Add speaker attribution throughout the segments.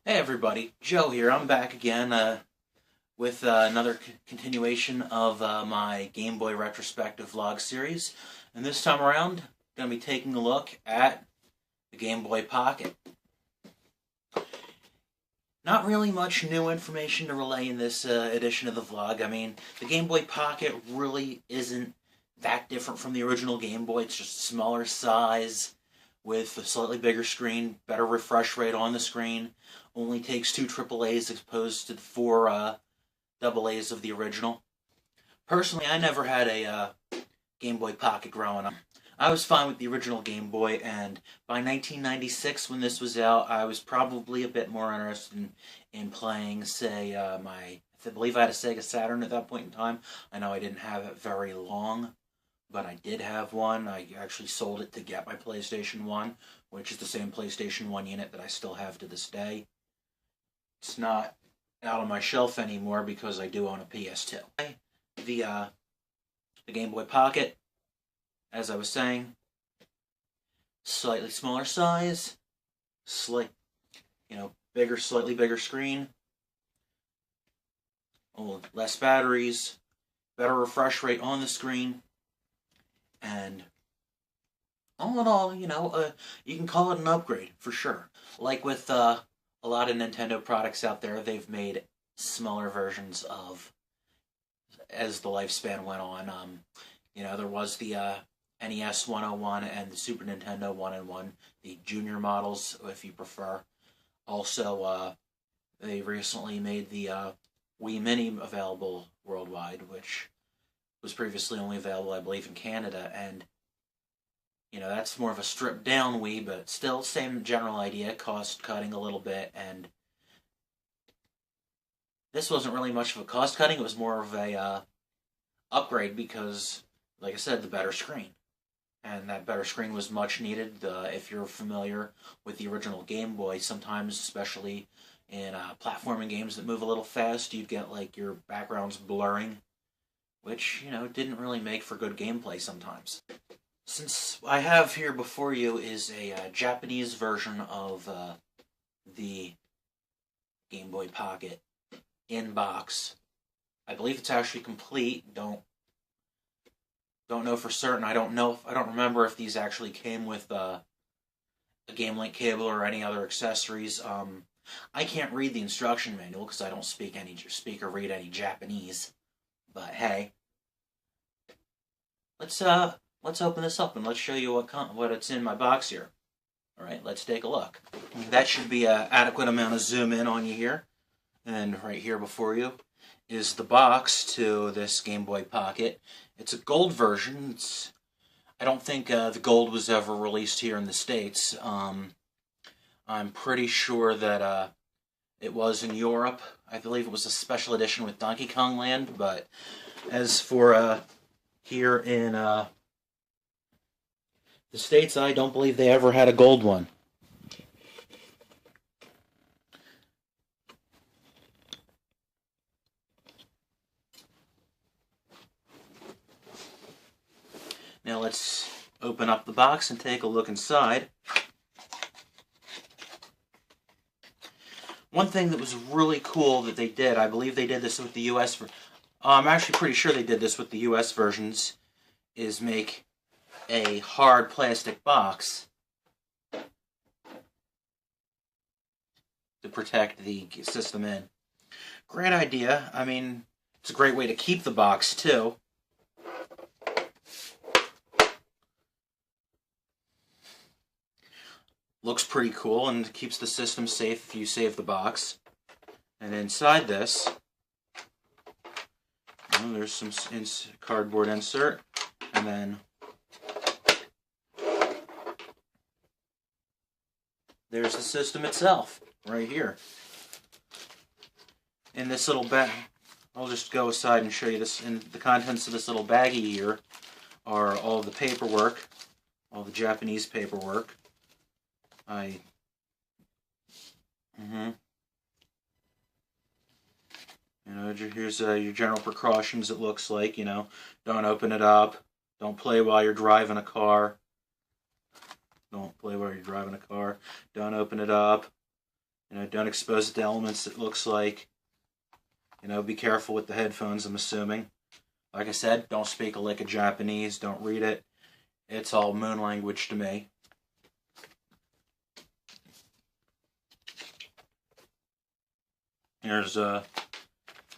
Speaker 1: Hey everybody, Joe here. I'm back again with another continuation of my Game Boy Retrospective vlog series. And this time around, I'm going to be taking a look at the Game Boy Pocket. Not really much new information to relay in this edition of the vlog. I mean, the Game Boy Pocket really isn't that different from the original Game Boy. It's just a smaller size with a slightly bigger screen, better refresh rate on the screen. Only takes 2 AAAs as opposed to the 4 AA's of the original. Personally, I never had a Game Boy Pocket growing up. I was fine with the original Game Boy, and by 1996, when this was out, I was probably a bit more interested in playing, say, I believe I had a Sega Saturn at that point in time. I know I didn't have it very long, but I did have one. I actually sold it to get my PlayStation 1, which is the same PlayStation 1 unit that I still have to this day. It's not out on my shelf anymore because I do own a PS2. The Game Boy Pocket, as I was saying, slightly smaller size, slightly bigger screen, less batteries, better refresh rate on the screen, and all in all, you can call it an upgrade for sure. Like with a lot of Nintendo products out there, they've made smaller versions of as the lifespan went on. There was the NES 101 and the Super Nintendo 1-in-1, the junior models, if you prefer. Also, they recently made the Wii Mini available worldwide, which was previously only available, I believe, in Canada, and that's more of a stripped down Wii, but still same general idea, cost cutting a little bit, and this wasn't really much of a cost cutting, it was more of a upgrade because, like I said, the better screen. And that better screen was much needed. If you're familiar with the original Game Boy, sometimes, especially in platforming games that move a little fast, you'd get like your backgrounds blurring, which, didn't really make for good gameplay sometimes. Since I have here before you is a Japanese version of the Game Boy Pocket in box. I believe it's actually complete. Don't know for certain. I don't remember if these actually came with a Game Link cable or any other accessories. I can't read the instruction manual because I don't speak or read any Japanese. But hey, let's open this up and let's show you what it's in my box here. All right, let's take a look. That should be an adequate amount of zoom in on you here. And right here before you is the box to this Game Boy Pocket. It's a gold version. I don't think the gold was ever released here in the States. I'm pretty sure that it was in Europe. I believe it was a special edition with Donkey Kong Land, but as for here in the States, I don't believe they ever had a gold one. Now let's open up the box and take a look inside. One thing that was really cool that they did, I believe they did this with the US, I'm actually pretty sure they did this with the US versions, is make a hard plastic box to protect the system in. Great idea. I mean, it's a great way to keep the box too. Looks pretty cool and keeps the system safe if you save the box. And inside this, there's some cardboard insert, and then there's the system itself, right here. In this little bag, I'll just go aside and show you this. In the contents of this little baggie here are all the paperwork, all the Japanese paperwork. Here's your general precautions, it looks like, don't open it up, Don't play while you're driving a car. Don't play while you're driving a car. Don't open it up. Don't expose it to elements it looks like. Be careful with the headphones, I'm assuming. Like I said, don't speak a lick of Japanese. Don't read it. It's all moon language to me. There's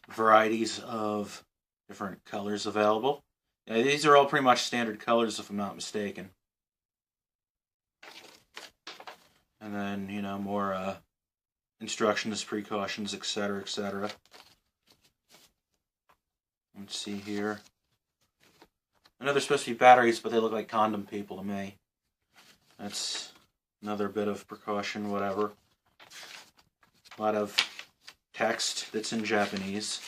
Speaker 1: varieties of different colors available. These are all pretty much standard colors, if I'm not mistaken. And then, more instructions, precautions, etc., etc. Let's see here. I know they're supposed to be batteries, but they look like condom people to me. That's another bit of precaution, whatever. A lot of text that's in Japanese.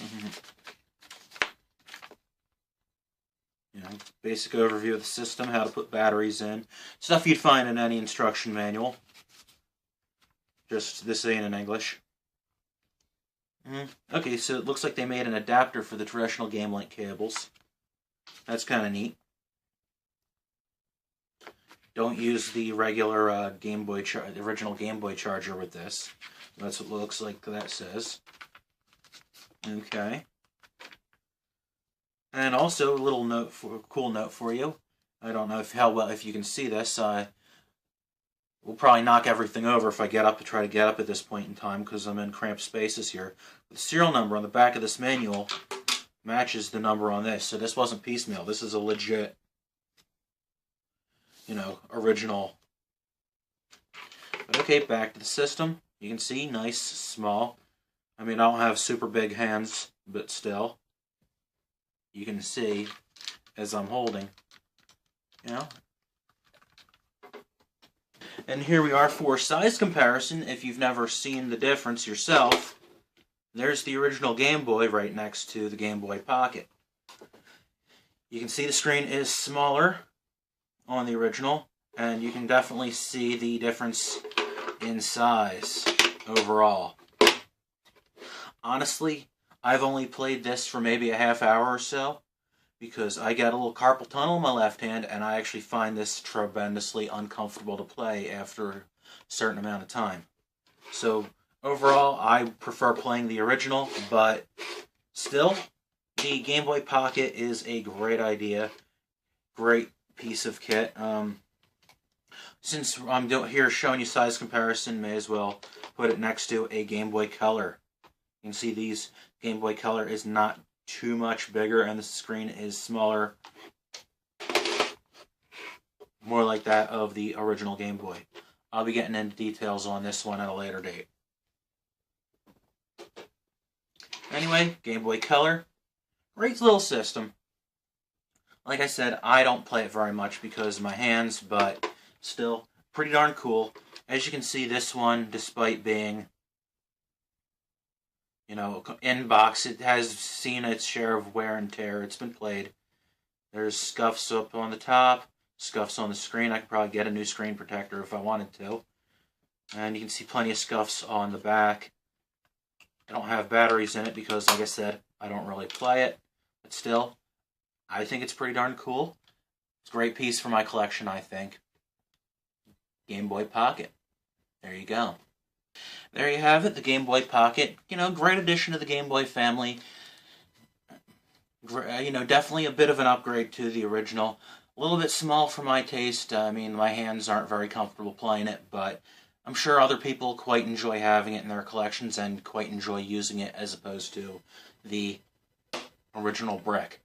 Speaker 1: Basic overview of the system, how to put batteries in. Stuff you'd find in any instruction manual. Just this ain't in English. Okay, so it looks like they made an adapter for the traditional Game Link cables. That's kind of neat. Don't use the regular the original Game Boy charger with this. That's what it looks like that says. Okay. And also a little cool note for you. I don't know if you can see this. We'll probably knock everything over if I try to get up at this point in time because I'm in cramped spaces here. The serial number on the back of this manual matches the number on this, so this wasn't piecemeal. This is a legit, original. But okay, back to the system. You can see, nice, small. I mean, I don't have super big hands, but still. You can see, as I'm holding, And here we are for size comparison. If you've never seen the difference yourself, there's the original Game Boy right next to the Game Boy Pocket. You can see the screen is smaller on the original, and you can definitely see the difference in size overall. Honestly, I've only played this for maybe a half hour or so, because I got a little carpal tunnel in my left hand, and I actually find this tremendously uncomfortable to play after a certain amount of time. So, overall, I prefer playing the original, but still, the Game Boy Pocket is a great idea. Great piece of kit. Since I'm here showing you size comparison, may as well put it next to a Game Boy Color. You can see these Game Boy Color is not too much bigger, and the screen is smaller, more like that of the original Game Boy. I'll be getting into details on this one at a later date. Anyway, Game Boy Color, great little system. Like I said, I don't play it very much because of my hands, but still, pretty darn cool. As you can see, this one, despite being in box, it has seen its share of wear and tear. It's been played. There's scuffs up on the top, scuffs on the screen. I could probably get a new screen protector if I wanted to. And you can see plenty of scuffs on the back. I don't have batteries in it because, like I said, I don't really play it. But still, I think it's pretty darn cool. It's a great piece for my collection, I think. Game Boy Pocket. There you go. There you have it, the Game Boy Pocket. Great addition to the Game Boy family. Definitely a bit of an upgrade to the original. A little bit small for my taste. I mean, my hands aren't very comfortable playing it, but I'm sure other people quite enjoy having it in their collections and quite enjoy using it as opposed to the original brick.